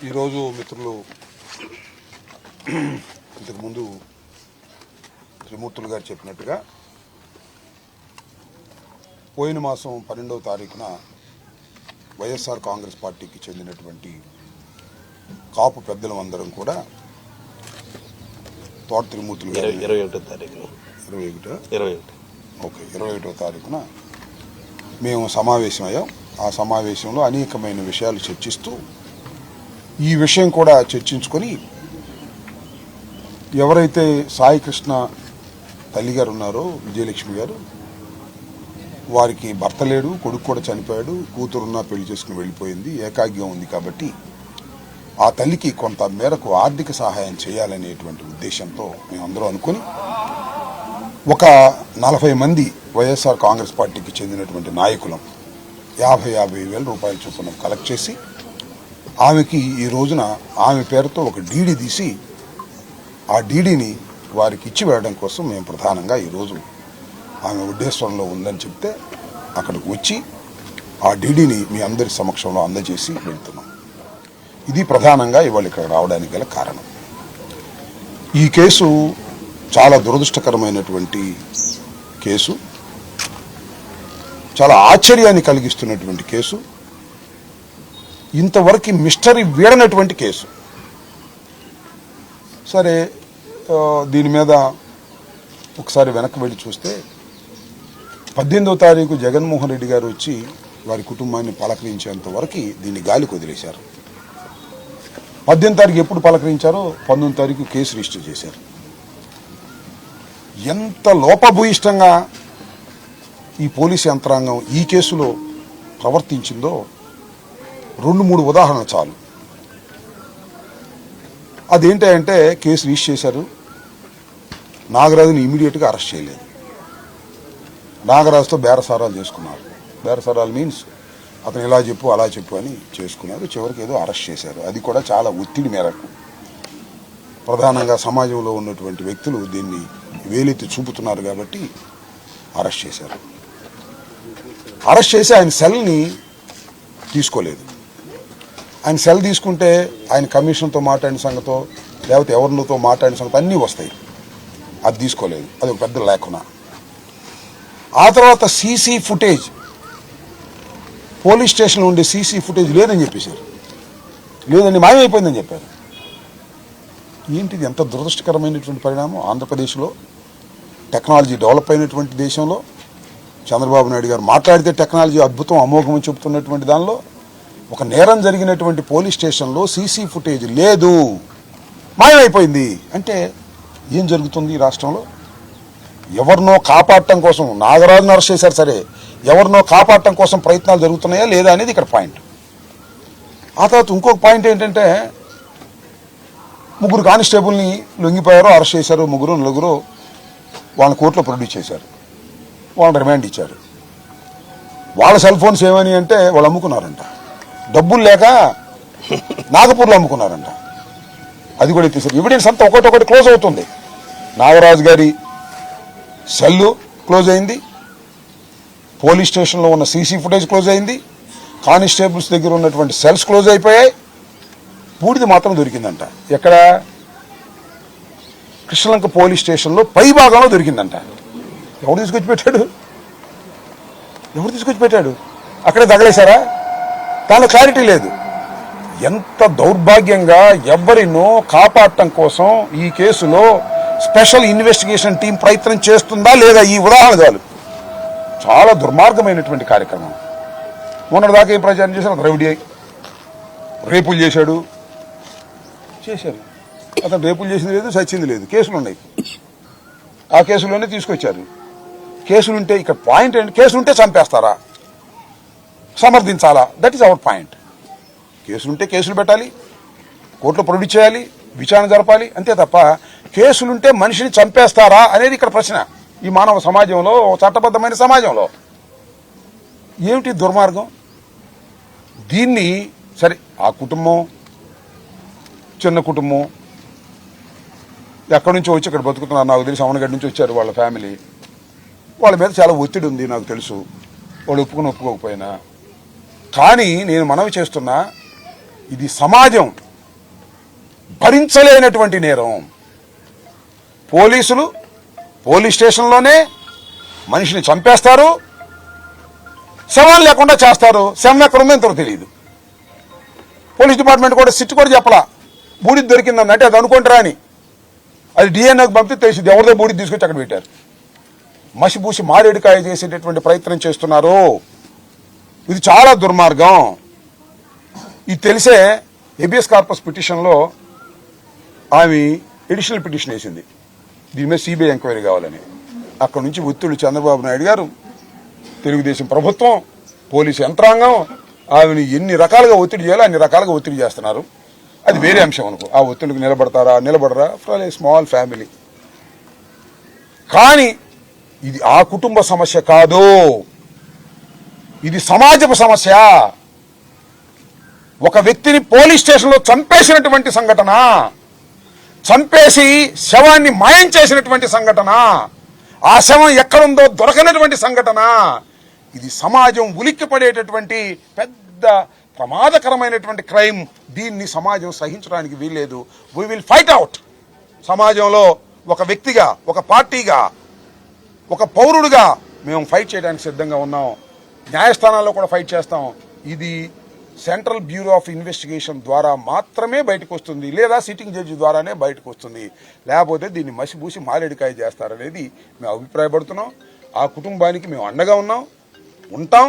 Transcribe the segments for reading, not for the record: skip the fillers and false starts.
ఈరోజు మిత్రులు ఇంతకుముందు త్రిమూర్తులు గారు చెప్పినట్టుగా పోయిన మాసం 12వ తారీఖున వైఎస్ఆర్ కాంగ్రెస్ పార్టీకి చెందినటువంటి కాపు పెద్దలం అందరం కూడా తోట త్రిమూర్తులు గారు 21వ తారీఖున 21వ తారీఖున మేము సమావేశమయ్యాం. ఆ సమావేశంలో అనేకమైన విషయాలు చర్చిస్తూ ఈ విషయం కూడా చర్చించుకొని ఎవరైతే సాయికృష్ణ తల్లి గారు ఉన్నారో విజయలక్ష్మి గారు, వారికి భర్త లేడు, కొడుకు కూడా చనిపోయాడు, కూతురున్నా పెళ్లి చేసుకుని వెళ్ళిపోయింది, ఏకాగ్యం ఉంది. కాబట్టి ఆ తల్లికి కొంత మేరకు ఆర్థిక సహాయం చేయాలనేటువంటి ఉద్దేశంతో మేమందరం అనుకుని ఒక 40 మంది వైఎస్ఆర్ కాంగ్రెస్ పార్టీకి చెందినటువంటి నాయకులం 50,000 రూపాయల చొప్పున కలెక్ట్ చేసి ఆమెకి ఈ రోజున ఆమె పేరుతో ఒక డీడీ తీసి ఆ డీడీని వారికి ఇచ్చి వేయడం కోసం మేము ప్రధానంగా ఈరోజు ఆమె ఉద్దేశంలో ఉందని చెప్తే అక్కడికి వచ్చి ఆ డీడీని మీ అందరి సమక్షంలో అందజేసి వెళ్తున్నాం. ఇది ప్రధానంగా ఇవాళ ఇక్కడ రావడానికి గల కారణం. ఈ కేసు చాలా దురదృష్టకరమైనటువంటి కేసు, చాలా ఆశ్చర్యాన్ని కలిగిస్తున్నటువంటి కేసు, ఇంతవరకు మిస్టరీ వీడనటువంటి కేసు. సరే, దీని మీద ఒకసారి వెనక్కి వెళ్ళి చూస్తే 18వ తారీఖు జగన్మోహన్ రెడ్డి గారు వచ్చి వారి కుటుంబాన్ని పలకరించేంత వరకు దీన్ని గాలికి వదిలేశారు. 18వ తారీఖు ఎప్పుడు పలకరించారో 19వ తారీఖు కేసు రిజిస్టర్ చేశారు. ఎంత లోపభూయిష్టంగా ఈ పోలీసు యంత్రాంగం ఈ కేసులో ప్రవర్తించిందో 2-3 ఉదాహరణలు చాలు. అదేంటంటే కేసు రిజిస్టర్ చేశారు, నాగరాజుని ఇమీడియట్గా అరెస్ట్ చేయలేదు. నాగరాజుతో బేరసారాలు చేసుకున్నారు. బేరసారాలు మీన్స్ అతను ఇలా చెప్పు అలా చెప్పు అని చేసుకున్నారు. చివరికి ఏదో అరెస్ట్ చేశారు. అది కూడా చాలా ఒత్తిడి మేరకు. ప్రధానంగా సమాజంలో ఉన్నటువంటి వ్యక్తులు దీన్ని వేలెత్తి చూపుతున్నారు కాబట్టి అరెస్ట్ చేశారు. అరెస్ట్ చేసి ఆయన సెల్ని తీసుకోలేదు. ఆయన సెల్ తీసుకుంటే ఆయన కమిషన్తో మాట్లాడిన సంగతో లేకపోతే ఎవరితో మాట్లాడిన సంగతి అన్నీ వస్తాయి. అది తీసుకోలేదు. అది ఒక పెద్ద లేఖన. ఆ తర్వాత సీసీ ఫుటేజ్, పోలీస్ స్టేషన్లో ఉండే సీసీ ఫుటేజ్ లేదని చెప్పేశారు. లేదండి, మాయమైపోయిందని చెప్పారు. ఏంటిది? ఎంత దురదృష్టకరమైనటువంటి పరిణామం. ఆంధ్రప్రదేశ్లో టెక్నాలజీ డెవలప్ అయినటువంటి దేశంలో చంద్రబాబు నాయుడు గారు మాట్లాడితే టెక్నాలజీ అద్భుతం అమోఘం అని చెబుతున్నటువంటి దానిలో ఒక నేరం జరిగినటువంటి పోలీస్ స్టేషన్లో సీసీ ఫుటేజ్ లేదు, మాయమైపోయింది అంటే ఏం జరుగుతుంది ఈ రాష్ట్రంలో? ఎవరినో కాపాడటం కోసం నాగరాజును అరెస్ట్ చేశారు, సరే, ఎవరినో కాపాడటం కోసం ప్రయత్నాలు జరుగుతున్నాయా లేదా అనేది ఇక్కడ పాయింట్. ఆ తర్వాత ఇంకొక పాయింట్ ఏంటంటే 3 కానిస్టేబుల్ని లొంగిపోయారు, అరెస్ట్ చేశారు. 3-4 వాళ్ళని కోర్టులో ప్రొడ్యూస్ చేశారు, వాళ్ళని రిమాండ్ ఇచ్చారు. వాళ్ళ సెల్ ఫోన్స్ ఏమని అంటే వాళ్ళు అమ్ముకున్నారంట, డబ్బులు లేక నాగపూర్లో అమ్ముకున్నారంట. అది కూడా తీసారు. ఎవిడెన్స్ అంతా ఒకటి క్లోజ్ అవుతుంది. నాగరాజు గారి సెల్లు క్లోజ్ అయింది, పోలీస్ స్టేషన్లో ఉన్న సీసీ ఫుటేజ్ క్లోజ్ అయింది, కానిస్టేబుల్స్ దగ్గర ఉన్నటువంటి సెల్స్ క్లోజ్ అయిపోయాయి. బూడిది మాత్రం దొరికిందంట. ఎక్కడ? కృష్ణలంక పోలీస్ స్టేషన్లో పై భాగంలో దొరికిందంట. ఎవరు తీసుకొచ్చి పెట్టాడు? అక్కడే తగలేశారా? దానిలో క్లారిటీ లేదు. ఎంత దౌర్భాగ్యంగా ఎవరినో కాపాడటం కోసం ఈ కేసులో స్పెషల్ ఇన్వెస్టిగేషన్ టీం ప్రయత్నం చేస్తుందా లేదా? ఈ ఉదాహరణ చాలు. చాలా దుర్మార్గమైనటువంటి కార్యక్రమం. మొన్నటిదాకా ఏం ప్రచారం చేశారు? రౌడీ రేపులు చేశారు. అతను రేపులు చేసింది లేదు, సచ్చింది లేదు. కేసులు ఉన్నాయి, ఆ కేసులోనే తీసుకొచ్చారు. కేసులుంటే ఇక్కడ పాయింట్ ఏంటి? కేసులుంటే చంపేస్తారా, సమర్థించాలా? That is our point. కేసులుంటే కేసులు పెట్టాలి, కోర్టులో ప్రొడ్యూస్ చేయాలి, విచారణ జరపాలి, అంతే తప్ప కేసులుంటే మనిషిని చంపేస్తారా అనేది ఇక్కడ ప్రశ్న. ఈ మానవ సమాజంలో, చట్టబద్ధమైన సమాజంలో ఏమిటి దుర్మార్గం? దీన్ని సరే, ఆ కుటుంబం చిన్న కుటుంబం, ఎక్కడి నుంచో వచ్చి ఇక్కడ బతుకుతున్నారు. నాకు తెలిసి అవనగడ్డ నుంచి వచ్చారు వాళ్ళ ఫ్యామిలీ. వాళ్ళ మీద చాలా ఒత్తిడి ఉంది, నాకు తెలుసు. వాళ్ళు ఒప్పుకోకపోయినా. కానీ నేను మనవి చేస్తున్నా, ఇది సమాజం భరించలేనటువంటి నేరం. పోలీసులు పోలీస్ స్టేషన్లోనే మనిషిని చంపేస్తారు, శవం లేకుండా చేస్తారు. శవం ఎక్కడ ఉందో ఇంతకు తెలియదు. పోలీస్ డిపార్ట్మెంట్ కూడా సిట్ కూడా చెప్పలా బూడిద దొరికిందని. అంటే అది అనుకుంటారా అని, అది డిఎన్ఏకి పంపితే తెలిసింది ఎవరిదో బూడిద తీసుకొచ్చి అక్కడ పెట్టారు. మసిబూసి మారేడుకాయ చేసేటటువంటి ప్రయత్నం చేస్తున్నారు. ఇది చాలా దుర్మార్గం. ఇది తెలిసే హెబియస్ కార్పస్ పిటిషన్లో ఆమె ఎడిషనల్ పిటిషన్ వేసింది, దీని మీద సిబిఐ ఎంక్వైరీ కావాలని. అక్కడ నుంచి ఒత్తిళ్లు చంద్రబాబు నాయుడు గారు, తెలుగుదేశం ప్రభుత్వం, పోలీసు యంత్రాంగం ఆమెను ఎన్ని రకాలుగా ఒత్తిడి చేయాలో అన్ని రకాలుగా ఒత్తిడి చేస్తున్నారు. అది వేరే అంశం అనుకో. ఆ ఒత్తిడికి నిలబడరా ఫర్ ఏ స్మాల్ ఫ్యామిలీ. కానీ ఇది ఆ కుటుంబ సమస్య కాదు, ఇది సమాజపు సమస్య. ఒక వ్యక్తిని పోలీస్ స్టేషన్లో చంపేసినటువంటి సంఘటన, చంపేసి శవాన్ని మాయం చేసినటువంటి సంఘటన, ఆ శవం ఎక్కడుందో దొరకనటువంటి సంఘటన. ఇది సమాజం ఉలిక్కిపడేటటువంటి పెద్ద ప్రమాదకరమైనటువంటి క్రైమ్. దీన్ని సమాజం సహించడానికి వీల్లేదు. We will fight out. సమాజంలో ఒక వ్యక్తిగా, ఒక పార్టీగా, ఒక పౌరుడుగా మేము ఫైట్ చేయడానికి సిద్ధంగా ఉన్నాం. న్యాయస్థానాల్లో కూడా ఫైట్ చేస్తాం. ఇది సెంట్రల్ బ్యూరో ఆఫ్ ఇన్వెస్టిగేషన్ ద్వారా మాత్రమే బయటకు వస్తుంది, లేదా సిట్టింగ్ జడ్జి ద్వారానే బయటకు వస్తుంది. లేకపోతే దీన్ని మసిబూసి మారేడుకాయ చేస్తారనేది మేము అభిప్రాయపడుతున్నాం. ఆ కుటుంబానికి మేము అండగా ఉంటాం.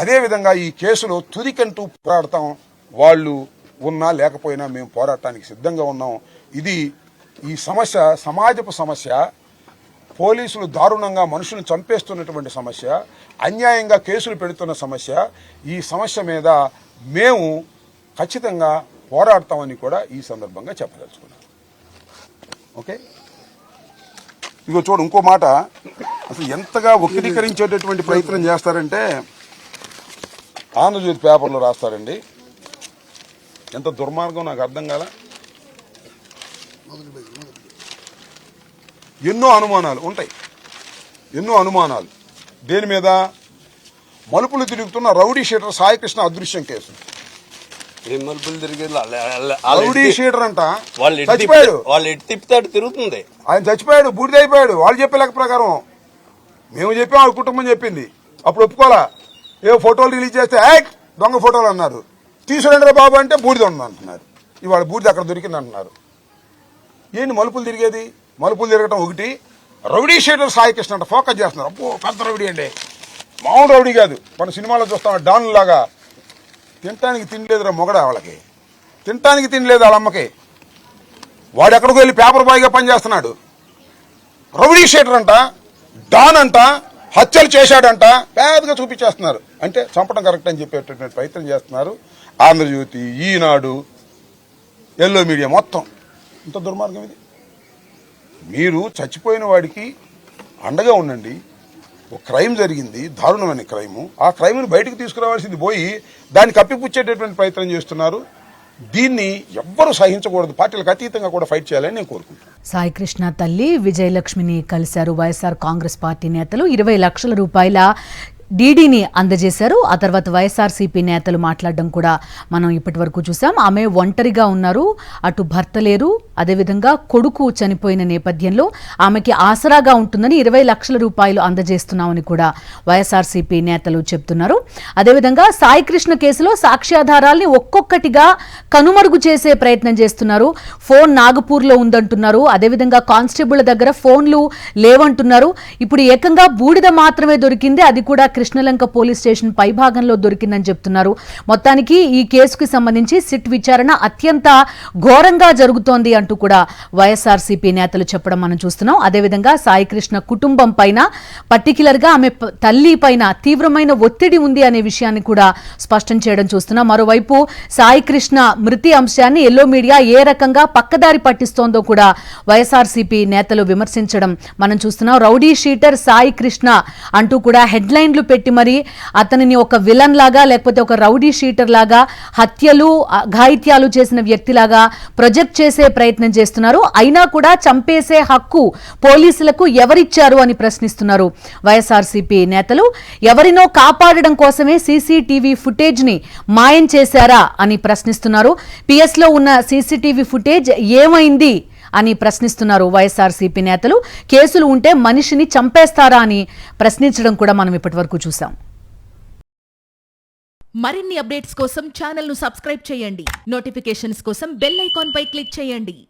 అదేవిధంగా ఈ కేసులో తుదికంటూ పోరాడతాం. వాళ్ళు ఉన్నా లేకపోయినా మేము పోరాటానికి సిద్ధంగా ఉన్నాం. ఇది ఈ సమస్య సమాజపు సమస్య. పోలీసులు దారుణంగా మనుషులను చంపేస్తున్నటువంటి సమస్య, అన్యాయంగా కేసులు పెడుతున్న సమస్య. ఈ సమస్య మీద మేము ఖచ్చితంగా పోరాడతామని కూడా ఈ సందర్భంగా చెప్పదలుచుకున్నాం. ఓకే, ఇగో చూడు ఇంకో మాట. అసలు ఎంతగా వక్రీకరించేటటువంటి ప్రయత్నం చేస్తారంటే, ఆంధ్రజ్యోతి పేపర్లో రాస్తారండి. ఎంత దుర్మార్గం నాకు అర్థం కాల. ఎన్నో అనుమానాలు ఉంటాయి, ఎన్నో అనుమానాలు. దేని మీద? మలుపులు తిరుగుతున్న రౌడీ షీటర్ సాయికృష్ణ అదృశ్యం కేసు. రౌడీ షీటర్ అంట చచ్చిపోయాడు. తిరుగుతుంది, ఆయన చచ్చిపోయాడు, బూడిదైపోయాడు. వాళ్ళు చెప్పే లెక్క ప్రకారం మేము చెప్పాం, వాళ్ళ కుటుంబం చెప్పింది. అప్పుడు ఒప్పుకోవాలా? ఏ ఫోటోలు రిలీజ్ చేస్తే దొంగ ఫోటోలు అన్నారు. తీసుకురండి బాబు అంటే బూడిద ఉంది అంటున్నారు. ఇవాళ బూడిద అక్కడ దొరికింది అంటున్నారు. ఏంటి మలుపులు తిరిగేది? మలుపులు తిరగటం ఒకటి. రౌడీ షీటర్ సాయికృష్ణ అంట ఫోకస్ చేస్తున్నారు. అబ్బో పెద్ద రౌడీ అండి, మామూలు రౌడీ కాదు. మన సినిమాలో చూస్తాం డాన్ లాగా. తినటానికి తినలేదురా మొగడా, వాళ్ళకి తినటానికి తినలేదు వాళ్ళ అమ్మకి. వాడు ఎక్కడికి వెళ్ళి పేపర్ బాయ్గా పనిచేస్తున్నాడు. రౌడీ షీటర్ అంట, డాన్ అంట, హత్యలు చేశాడంట, పెద్దగా చూపించేస్తున్నారు. అంటే చంపడం కరెక్ట్ అని చెప్పేటటువంటి ప్రయత్నం చేస్తున్నారు. ఆంధ్రజ్యోతి, ఈనాడు, ఎల్లో మీడియా మొత్తం. ఇంత దుర్మార్గం ఇది. మీరు చచ్చిపోయిన వాడికి అండగా ఉండండి. ఒక క్రైమ్ జరిగింది, దారుణమైన క్రైము. ఆ క్రైమ్ను బయటకు తీసుకురావాల్సింది పోయి దాన్ని కప్పిపుచ్చేటటువంటి ప్రయత్నం చేస్తున్నారు. దీన్ని ఎవ్వరూ సహించకూడదు. పార్టీలకు అతీతంగా కూడా ఫైట్ చేయాలని నేను కోరుకుంటున్నాను. సాయికృష్ణ తల్లి విజయలక్ష్మిని కలిశారు వైఎస్ఆర్ కాంగ్రెస్ పార్టీ నేతలు. 20 లక్షల రూపాయల డీడీని అందజేశారు. ఆ తర్వాత వైఎస్ఆర్సీపీ నేతలు మాట్లాడడం కూడా మనం ఇప్పటి వరకు చూసాం. ఆమె ఒంటరిగా ఉన్నారు, అటు భర్త లేరు, అదేవిధంగా కొడుకు చనిపోయిన నేపథ్యంలో ఆమెకి ఆసరాగా ఉంటుందని 20 లక్షల రూపాయలు అందజేస్తున్నామని కూడా వైఎస్ఆర్సీపీ నేతలు చెప్తున్నారు. అదేవిధంగా సాయికృష్ణ కేసులో సాక్ష్యాధారాల్ని ఒక్కొక్కటిగా కనుమరుగు చేసే ప్రయత్నం చేస్తున్నారు. ఫోన్ నాగపూర్లో ఉందంటున్నారు. అదేవిధంగా కానిస్టేబుల్ దగ్గర ఫోన్లు లేవంటున్నారు. ఇప్పుడు ఏకంగా బూడిద మాత్రమే దొరికింది, అది కూడా కృష్ణలంక పోలీస్ స్టేషన్ పైభాగంలో దొరికిందని చెప్తున్నారు. మొత్తానికి ఈ కేసుకి సంబంధించి సిట్ విచారణ అత్యంత ఘోరంగా జరుగుతోంది అంటూ కూడా వైఎస్ఆర్సీపీ నేతలు చెప్పడం మనం చూస్తున్నాం. అదేవిధంగా సాయికృష్ణ కుటుంబం పైన, పర్టికులర్ గా ఆమె తల్లి పైన తీవ్రమైన ఒత్తిడి ఉంది అనే విషయాన్ని కూడా స్పష్టం చేయడం చూస్తున్నాం. మరోవైపు సాయికృష్ణ మృతి అంశాన్ని ఎల్లో మీడియా ఏ రకంగా పక్కదారి పట్టిస్తోందో కూడా వైఎస్ఆర్సీపీ నేతలు విమర్శించడం మనం చూస్తున్నాం. రౌడీ షీటర్ సాయికృష్ణ అంటూ కూడా హెడ్లైన్లు పెట్టి మరి అతనిని ఒక విలన్ లాగా, లేకపోతే ఒక రౌడీ షీటర్ లాగా, హత్యలు ఘాయిత్యాలు చేసిన వ్యక్తిలాగా ప్రొజెక్ట్ చేసే ప్రయత్నం ప్రయత్నం చేస్తున్నారు. అయినా కూడా చంపేసే హక్కు పోలీసులకు ఎవరిచ్చారు అని ప్రశ్నిస్తున్నారు వైఎస్ఆర్సీపీ నేతలు. ఎవరినో కాపాడడం కోసమే సీసీటీవీ ఫుటేజ్ ని మాయం చేశారా అని ప్రశ్నిస్తున్నారు. పిఎస్ లో ఉన్న సీసీటీవీ ఫుటేజ్ ఏమైంది అని ప్రశ్నిస్తున్నారు వైఎస్ఆర్సీపీ నేతలు. కేసులు ఉంటే మనిషిని చంపేస్తారా అని ప్రశ్నించడం కూడా మనం ఇప్పటివరకు చూసాం. మరిన్ని అప్డేట్స్ కోసం ఛానల్ ను సబ్స్క్రైబ్ చేయండి. నోటిఫికేషన్స్ కోసం బెల్ ఐకాన్ పై క్లిక్ చేయండి.